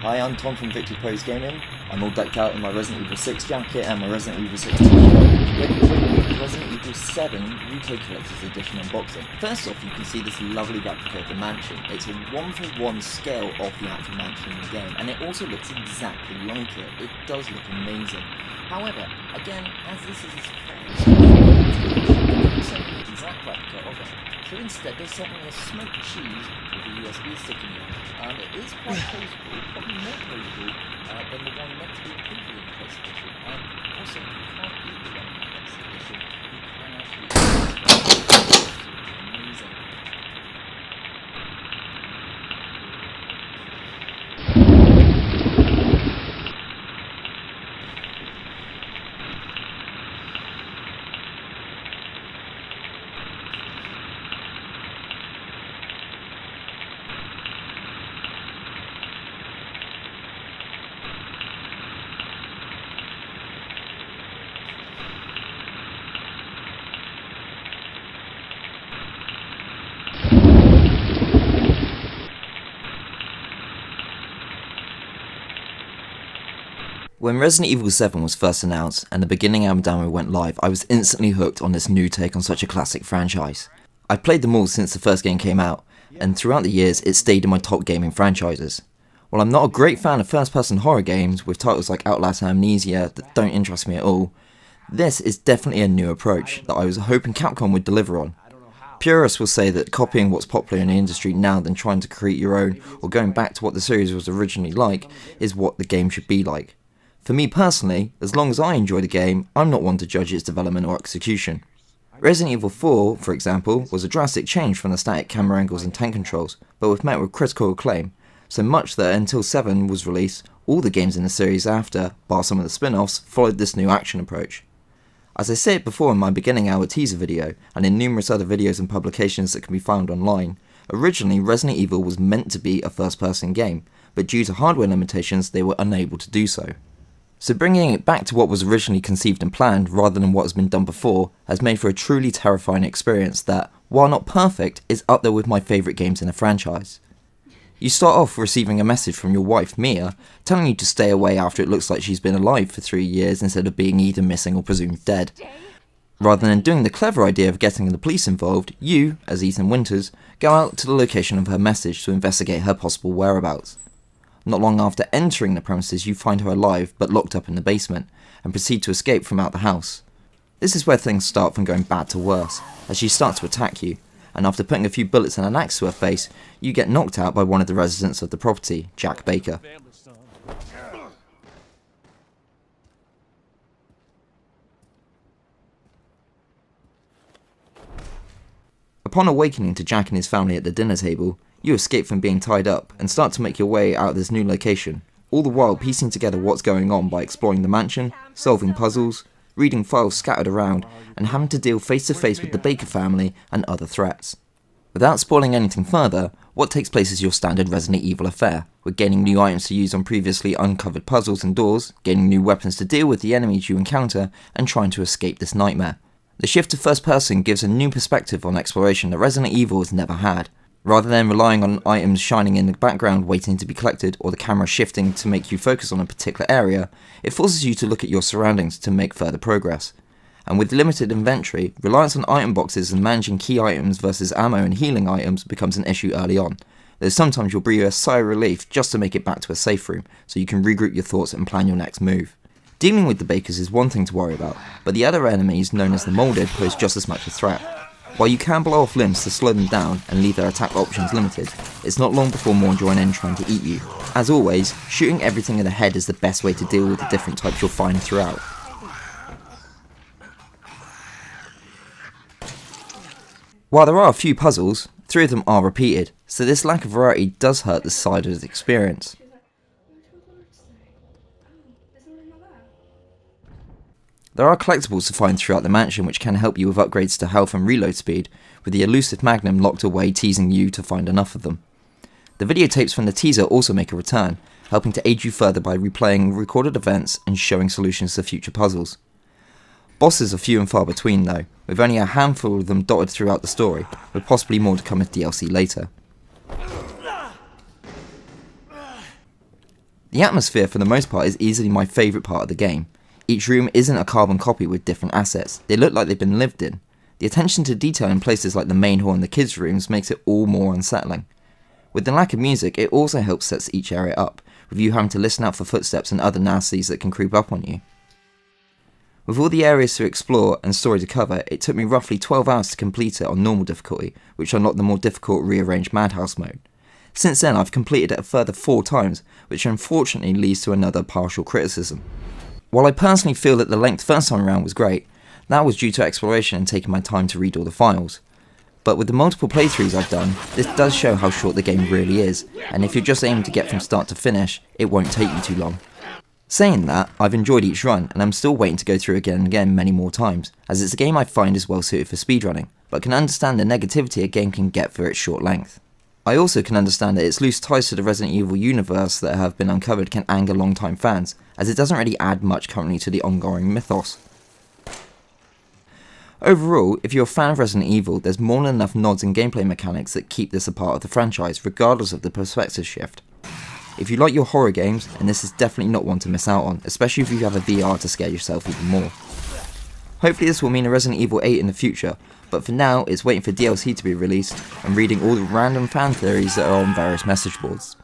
Hi, I'm Tom from Victory Pros Gaming. I'm all decked out in my Resident Evil 6 jacket and my Resident Evil 6 t-shirt, ready to bring you the Resident Evil 7 UK Collector's Edition unboxing. First off, you can see this lovely replica of the mansion. It's a 1-for-1 scale of the actual mansion in the game, and it also looks exactly like it. It does look amazing. However, again, as this is a very special exact replica of it. So instead, they sent me a smoked cheese with a USB stick in it. It is quite posable, probably more posable than the one meant to be included in the Collector's Edition. Also, you can't eat the one in the Collector's Edition. You can actually eat it. Amazing. When Resident Evil 7 was first announced and the beginning album demo went live, I was instantly hooked on this new take on such a classic franchise. I've played them all since the first game came out, and throughout the years it stayed in my top gaming franchises. While I'm not a great fan of first-person horror games with titles like Outlast and Amnesia that don't interest me at all, this is definitely a new approach that I was hoping Capcom would deliver on. Purists will say that copying what's popular in the industry now than trying to create your own or going back to what the series was originally like is what the game should be like. For me personally, as long as I enjoy the game, I'm not one to judge its development or execution. Resident Evil 4, for example, was a drastic change from the static camera angles and tank controls, but was met with critical acclaim, so much that until 7 was released, all the games in the series after, bar some of the spin-offs, followed this new action approach. As I said before in my beginning hour teaser video, and in numerous other videos and publications that can be found online, originally Resident Evil was meant to be a first-person game, but due to hardware limitations they were unable to do so. So bringing it back to what was originally conceived and planned rather than what has been done before has made for a truly terrifying experience that, while not perfect, is up there with my favourite games in the franchise. You start off receiving a message from your wife Mia telling you to stay away after it looks like she's been alive for 3 years instead of being either missing or presumed dead. Rather than doing the clever idea of getting the police involved, you, as Ethan Winters, go out to the location of her message to investigate her possible whereabouts. Not long after entering the premises, you find her alive but locked up in the basement, and proceed to escape from out the house. This is where things start from going bad to worse, as she starts to attack you, and after putting a few bullets and an axe to her face, you get knocked out by one of the residents of the property, Jack Baker. Upon awakening to Jack and his family at the dinner table, you escape from being tied up and start to make your way out of this new location, all the while piecing together what's going on by exploring the mansion, solving puzzles, reading files scattered around, and having to deal face to face with the Baker family and other threats. Without spoiling anything further, what takes place is your standard Resident Evil affair, with gaining new items to use on previously uncovered puzzles and doors, gaining new weapons to deal with the enemies you encounter, and trying to escape this nightmare. The shift to first person gives a new perspective on exploration that Resident Evil has never had. Rather than relying on items shining in the background waiting to be collected or the camera shifting to make you focus on a particular area, it forces you to look at your surroundings to make further progress. And with limited inventory, reliance on item boxes and managing key items versus ammo and healing items becomes an issue early on, though sometimes you'll breathe a sigh of relief just to make it back to a safe room so you can regroup your thoughts and plan your next move. Dealing with the Bakers is one thing to worry about, but the other enemies known as the Molded pose just as much a threat. While you can blow off limbs to slow them down and leave their attack options limited, it's not long before more join in trying to eat you. As always, shooting everything in the head is the best way to deal with the different types you'll find throughout. While there are a few puzzles, 3 of them are repeated, so this lack of variety does hurt the side of the experience. There are collectibles to find throughout the mansion which can help you with upgrades to health and reload speed, with the elusive Magnum locked away teasing you to find enough of them. The videotapes from the teaser also make a return, helping to aid you further by replaying recorded events and showing solutions to future puzzles. Bosses are few and far between though, with only a handful of them dotted throughout the story, with possibly more to come as DLC later. The atmosphere for the most part is easily my favourite part of the game. Each room isn't a carbon copy with different assets, they look like they've been lived in. The attention to detail in places like the main hall and the kids' rooms makes it all more unsettling. With the lack of music, it also helps set each area up, with you having to listen out for footsteps and other nasties that can creep up on you. With all the areas to explore and story to cover, it took me roughly 12 hours to complete it on normal difficulty, which unlocked the more difficult rearranged Madhouse mode. Since then I've completed it a further 4 times, which unfortunately leads to another partial criticism. While I personally feel that the length first time around was great, that was due to exploration and taking my time to read all the files. But with the multiple playthroughs I've done, this does show how short the game really is, and if you're just aiming to get from start to finish, it won't take you too long. Saying that, I've enjoyed each run, and I'm still waiting to go through again and again many more times, as it's a game I find is well suited for speedrunning, but can understand the negativity a game can get for its short length. I also can understand that its loose ties to the Resident Evil universe that have been uncovered can anger long-time fans, as it doesn't really add much currently to the ongoing mythos. Overall, if you're a fan of Resident Evil, there's more than enough nods and gameplay mechanics that keep this a part of the franchise, regardless of the perspective shift. If you like your horror games, then this is definitely not one to miss out on, especially if you have a VR to scare yourself even more. Hopefully this will mean a Resident Evil 8 in the future, but for now it's waiting for DLC to be released and reading all the random fan theories that are on various message boards.